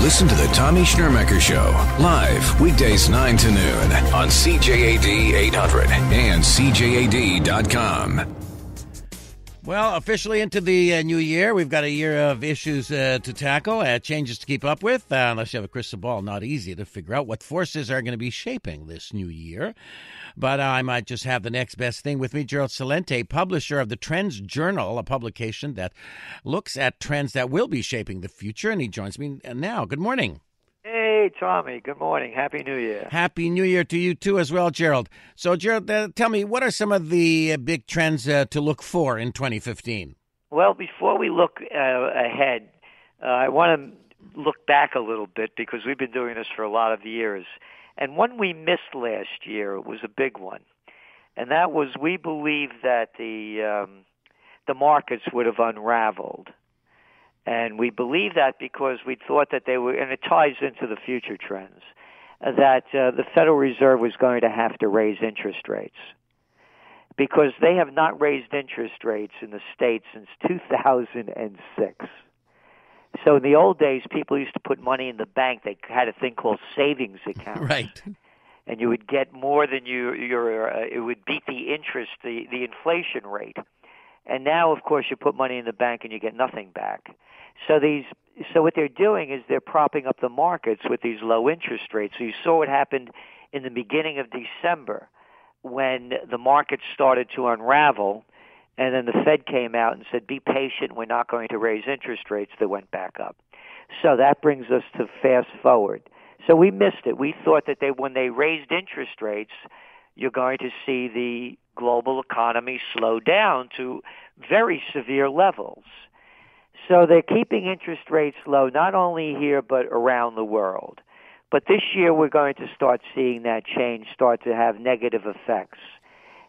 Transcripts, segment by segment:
Listen to the Tommy Schnurmacher Show, live weekdays 9 to noon on CJAD 800 and CJAD.com. Well, officially into the new year. We've got a year of issues to tackle, changes to keep up with. Unless you have a crystal ball, not easy to figure out what forces are going to be shaping this new year. But I might just have the next best thing with me, Gerald Celente, publisher of the TrendsJournal, a publication that looks at trends that will be shaping the future. And he joins me now. Good morning. Hey, Tommy. Good morning. Happy New Year. Happy New Year to you, too, as well, Gerald. So, Gerald, tell me, what are some of the big trends to look for in 2015? Well, before we look ahead, I want to look back a little bit because we've been doing this for a lot of years. And one we missed last year was a big one. And that was we believed that the markets would have unraveled. And we believe that because we thought that they were, and it ties into the future trends, that the Federal Reserve was going to have to raise interest rates. Because they have not raised interest rates in the States since 2006. So in the old days, people used to put money in the bank. They had a thing called savings accounts. Right. And you would get more than it would beat the interest, the inflation rate. And now, of course, you put money in the bank and you get nothing back. So what they're doing is they're propping up the markets with these low interest rates. So you saw what happened in the beginning of December when the markets started to unravel, and then the Fed came out and said, be patient, we're not going to raise interest rates. They went back up. So that brings us to fast forward. So we missed it. We thought that when they raised interest rates, you're going to see the global economy slow down to very severe levels. So they're keeping interest rates low, not only here but around the world. But this year we're going to start seeing that change start to have negative effects.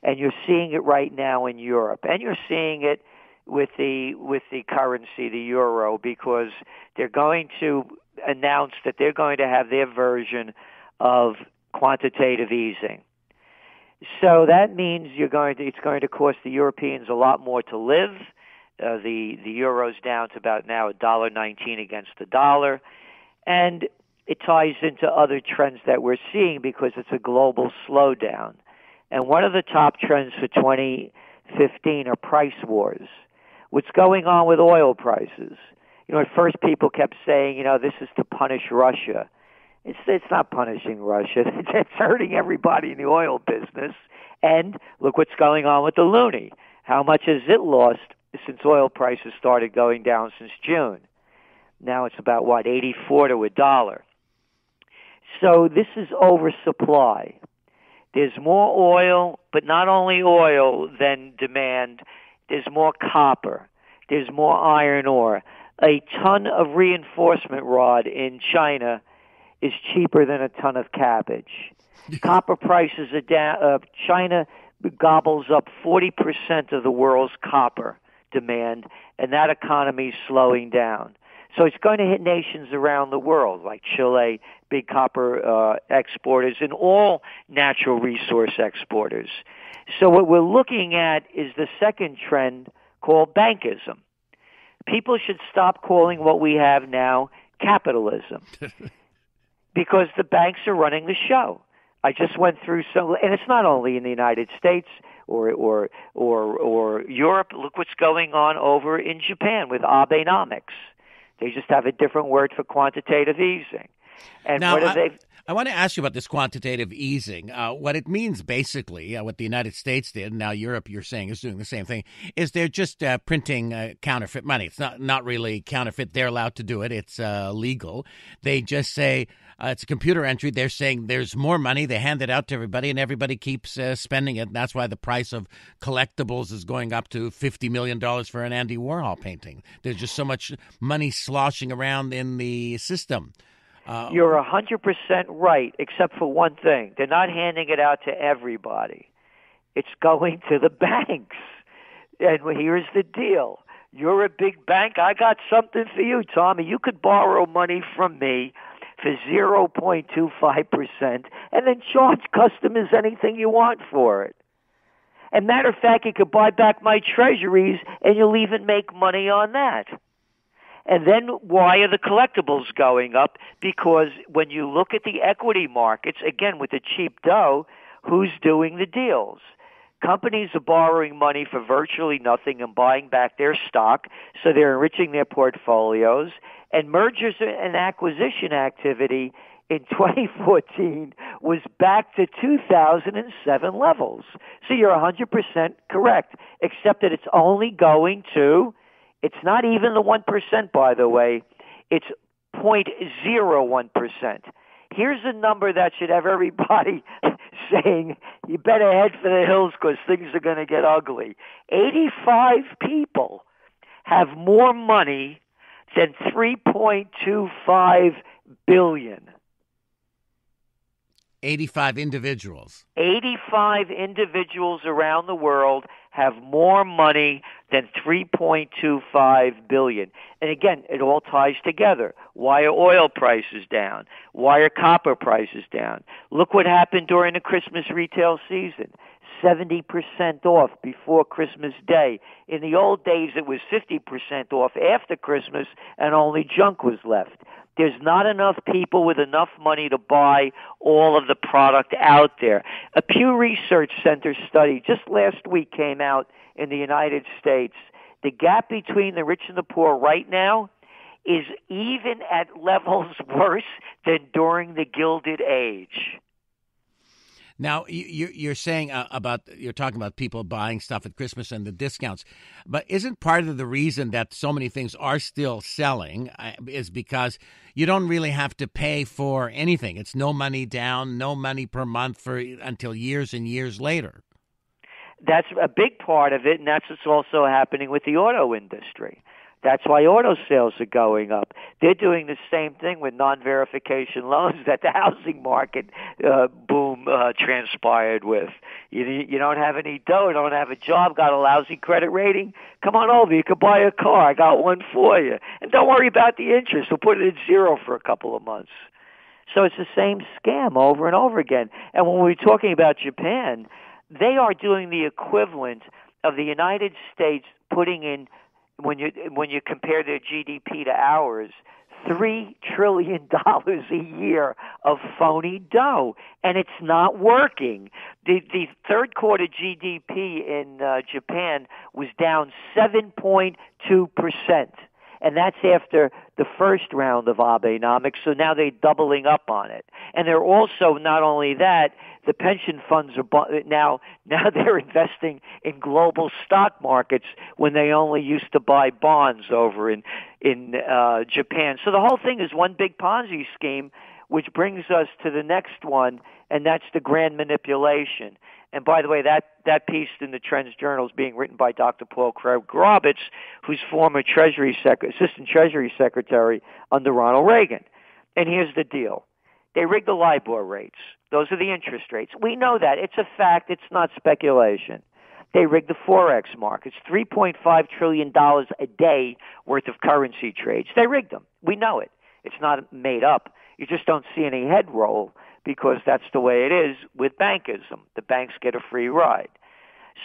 And you're seeing it right now in Europe. And you're seeing it with the currency, the euro, because they're going to announce that they're going to have their version of quantitative easing. So that means it's going to cost the Europeans a lot more to live. The euro's down to about now $1.19 against the dollar. And it ties into other trends that we're seeing because it's a global slowdown. And one of the top trends for 2015 are price wars. What's going on with oil prices? At first people kept saying, this is to punish Russia. It's not punishing Russia. It's hurting everybody in the oil business. And look what's going on with the loonie. How much has it lost since oil prices started going down since June? Now it's about, 84 to $1. So this is oversupply. There's more oil, but not only oil than demand. There's more copper. There's more iron ore. A ton of reinforcement rod in China is cheaper than a ton of cabbage. Copper prices are down. China gobbles up 40% of the world's copper demand, and that economy is slowing down. So it's going to hit nations around the world, like Chile, big copper exporters, and all natural resource exporters. So what we're looking at is the second trend called bankism. People should stop calling what we have now capitalism because the banks are running the show. I just went through and it's not only in the United States or Europe. Look what's going on over in Japan with Abenomics. They just have a different word for quantitative easing. And now, what are they? I want to ask you about this quantitative easing. What it means, basically, what the United States did, now Europe, you're saying, is doing the same thing, is they're just printing counterfeit money. It's not really counterfeit. They're allowed to do it. It's legal. They just say it's a computer entry. They're saying there's more money. They hand it out to everybody, and everybody keeps spending it. And that's why the price of collectibles is going up to $50 million for an Andy Warhol painting. There's just so much money sloshing around in the system. You're 100% right, except for one thing. They're not handing it out to everybody. It's going to the banks. And here's the deal. You're a big bank. I got something for you, Tommy. You could borrow money from me for 0.25% and then charge customers anything you want for it. And matter of fact, you could buy back my treasuries and you'll even make money on that. And then why are the collectibles going up? Because when you look at the equity markets, again, with the cheap dough, who's doing the deals? Companies are borrowing money for virtually nothing and buying back their stock, so they're enriching their portfolios. And mergers and acquisition activity in 2014 was back to 2007 levels. So you're 100% correct, except that it's only going to, it's not even the 1%, by the way, it's 0.01%. Here's a number that should have everybody saying, you better head for the hills because things are going to get ugly. 85 people have more money than $3.25 billion. 85 individuals. 85 individuals around the world have more money than $3.25 billion. And again, it all ties together. Why are oil prices down? Why are copper prices down? Look what happened during the Christmas retail season. 70% off before Christmas Day. In the old days, it was 50% off after Christmas, and only junk was left. There's not enough people with enough money to buy all of the product out there. A Pew Research Center study just last week came out in the United States. The gap between the rich and the poor right now is even at levels worse than during the Gilded Age. Now, you're saying you're talking about people buying stuff at Christmas and the discounts, but isn't part of the reason that so many things are still selling is because you don't really have to pay for anything? It's no money down, no money per month until years and years later. That's a big part of it, and that's what's also happening with the auto industry. That's why auto sales are going up. They're doing the same thing with non-verification loans that the housing market boom transpired with. You don't have any dough, don't have a job, got a lousy credit rating? Come on over, you can buy a car. I got one for you. And don't worry about the interest. We'll put it at zero for a couple of months. So it's the same scam over and over again. And when we're talking about Japan, they are doing the equivalent of the United States putting in, when you compare their GDP to ours, $3 trillion a year of phony dough, and it's not working. The third quarter GDP in Japan was down 7.2%, and that's after the first round of Abenomics, so now they're doubling up on it. And they're also, not only that, the pension funds are now they're investing in global stock markets when they only used to buy bonds over in Japan. So the whole thing is one big Ponzi scheme, which brings us to the next one, and that's the grand manipulation. And by the way, that piece in the TrendsJournal is being written by Dr. Paul Grobitz, who's former Assistant Treasury Secretary under Ronald Reagan. And here's the deal. They rigged the LIBOR rates. Those are the interest rates. We know that. It's a fact. It's not speculation. They rigged the Forex markets, $3.5 trillion a day worth of currency trades. They rigged them. We know it. It's not made up. You just don't see any head roll because that's the way it is with bankism. The banks get a free ride.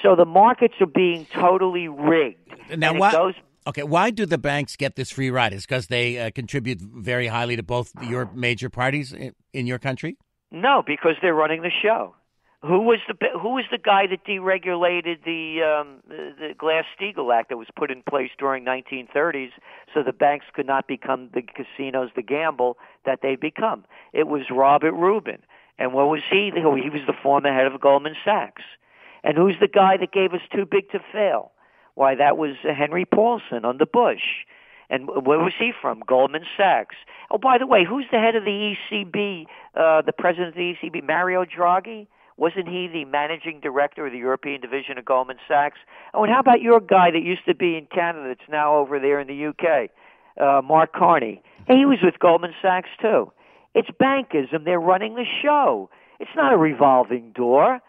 So the markets are being totally rigged. Now, why do the banks get this free ride? Is it because they contribute very highly to both your major parties in your country? No, because they're running the show. Who was the guy that deregulated the Glass-Steagall Act that was put in place during 1930s so the banks could not become the casinos, the gamble that they become? It was Robert Rubin. And what was he? He was the former head of Goldman Sachs. And who's the guy that gave us too big to fail? Why, that was Henry Paulson under Bush. And where was he from? Goldman Sachs. Oh, by the way, who's the head of the ECB, the president of the ECB, Mario Draghi? Wasn't he the managing director of the European division of Goldman Sachs? Oh, and how about your guy that used to be in Canada that's now over there in the UK, Mark Carney? Hey, he was with Goldman Sachs, too. It's bankism. They're running the show. It's not a revolving door.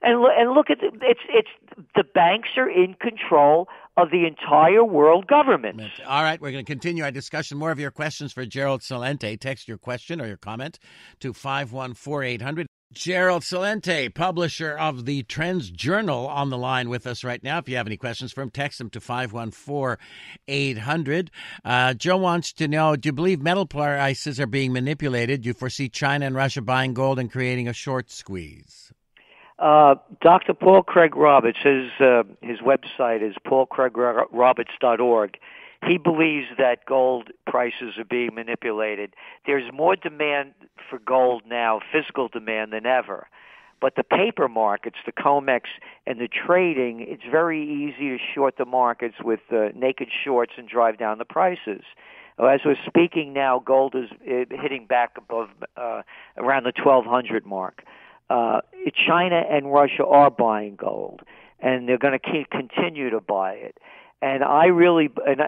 And look at it's the banks are in control of the entire world government. All right, we're going to continue our discussion. More of your questions for Gerald Celente. Text your question or your comment to 514-800. Gerald Celente, publisher of the TrendsJournal, on the line with us right now. If you have any questions for him, text them to 514-800. Joe wants to know, do you believe metal prices are being manipulated? Do you foresee China and Russia buying gold and creating a short squeeze? Dr. Paul Craig Roberts, his website is paulcraigroberts.org. He believes that gold prices are being manipulated. There's more demand for gold now, physical demand, than ever. But the paper markets, the COMEX, and the trading, it's very easy to short the markets with naked shorts and drive down the prices. As we're speaking now, gold is hitting back above around the 1,200 mark. China and Russia are buying gold, and they're going to continue to buy it. And I really, and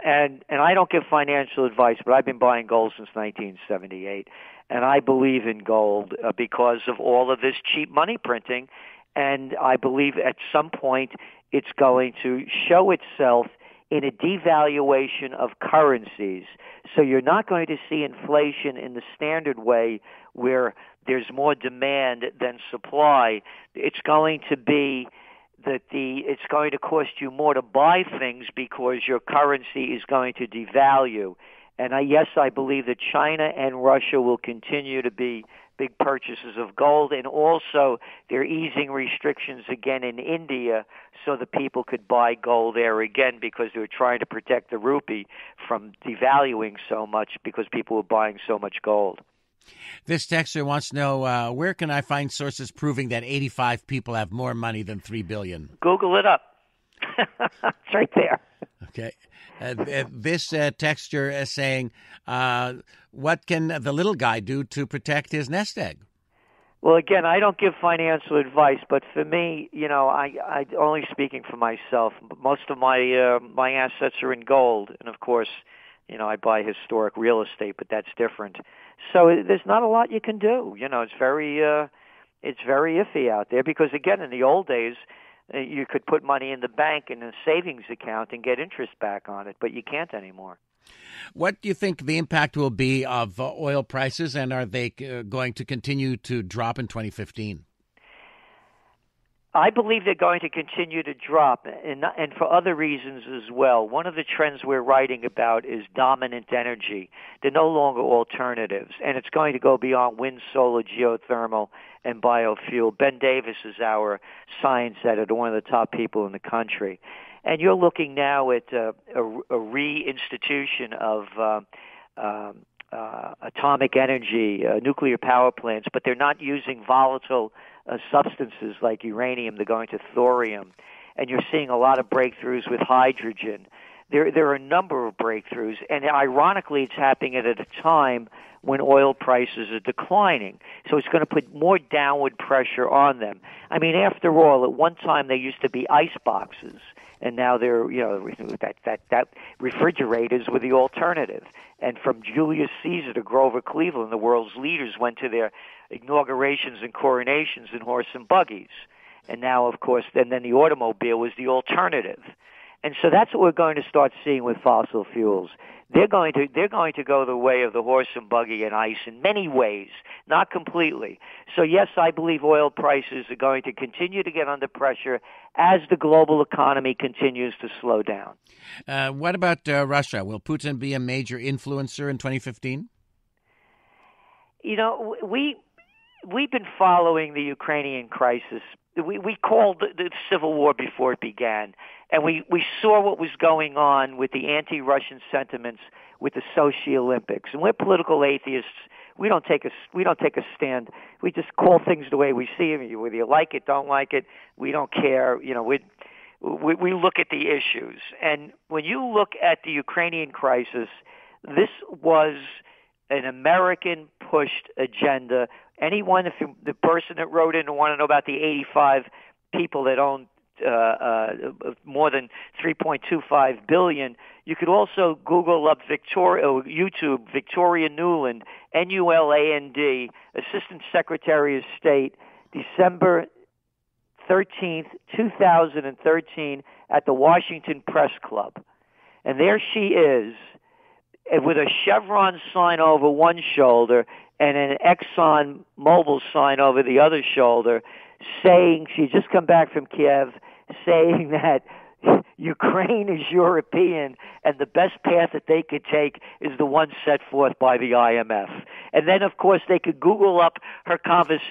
I don't give financial advice, but I've been buying gold since 1978, and I believe in gold because of all of this cheap money printing, and I believe at some point it's going to show itself in a devaluation of currencies. So you're not going to see inflation in the standard way where there's more demand than supply. It's going to be that it's going to cost you more to buy things because your currency is going to devalue. And yes, I believe that China and Russia will continue to be big purchasers of gold, and also they're easing restrictions again in India so that people could buy gold there again because they were trying to protect the rupee from devaluing so much because people were buying so much gold. This texter wants to know, where can I find sources proving that 85 people have more money than $3 billion? Google it up. It's right there. Okay. This texter is saying, what can the little guy do to protect his nest egg? Well, again, I don't give financial advice, but for me, I only speaking for myself. Most of my my assets are in gold, and of course, I buy historic real estate, but that's different. So there's not a lot you can do. It's very iffy out there because, again, in the old days, you could put money in the bank in a savings account and get interest back on it, but you can't anymore. What do you think the impact will be of oil prices, and are they going to continue to drop in 2015? I believe they're going to continue to drop, and for other reasons as well. One of the trends we're writing about is dominant energy. They're no longer alternatives, and it's going to go beyond wind, solar, geothermal, and biofuel. Ben Davis is our science editor, one of the top people in the country. And you're looking now at a reinstitution of atomic energy, nuclear power plants, but they're not using volatile substances like uranium. They're going to thorium. And you're seeing a lot of breakthroughs with hydrogen. There are a number of breakthroughs, and ironically, it's happening at a time when oil prices are declining. So it's going to put more downward pressure on them. I mean, after all, at one time they used to be ice boxes, and now they're, that refrigerators were the alternative. And from Julius Caesar to Grover Cleveland, the world's leaders went to their inaugurations and coronations in horse and buggies. And now, of course, then the automobile was the alternative. And so that's what we're going to start seeing with fossil fuels. They're going to go the way of the horse and buggy and ice in many ways, not completely. So yes, I believe oil prices are going to continue to get under pressure as the global economy continues to slow down. What about Russia? Will Putin be a major influencer in 2015? We've been following the Ukrainian crisis. We called the civil war before it began, and we saw what was going on with the anti-Russian sentiments with the Sochi Olympics. And we're political atheists. We don't take a stand. We just call things the way we see them. Whether you like it, don't like it, we don't care. We look at the issues. And when you look at the Ukrainian crisis, this was an American-pushed agenda. The person that wrote in and want to know about the 85 people that own more than $3.25 billion, you could also Google up YouTube, Victoria Nuland, Nuland, Assistant Secretary of State, December 13th, 2013, at the Washington Press Club. And there she is, with a Chevron sign over one shoulder and an Exxon Mobil sign over the other shoulder, saying she just come back from Kiev, saying that Ukraine is European and the best path that they could take is the one set forth by the IMF. And then, of course, they could Google up her conversation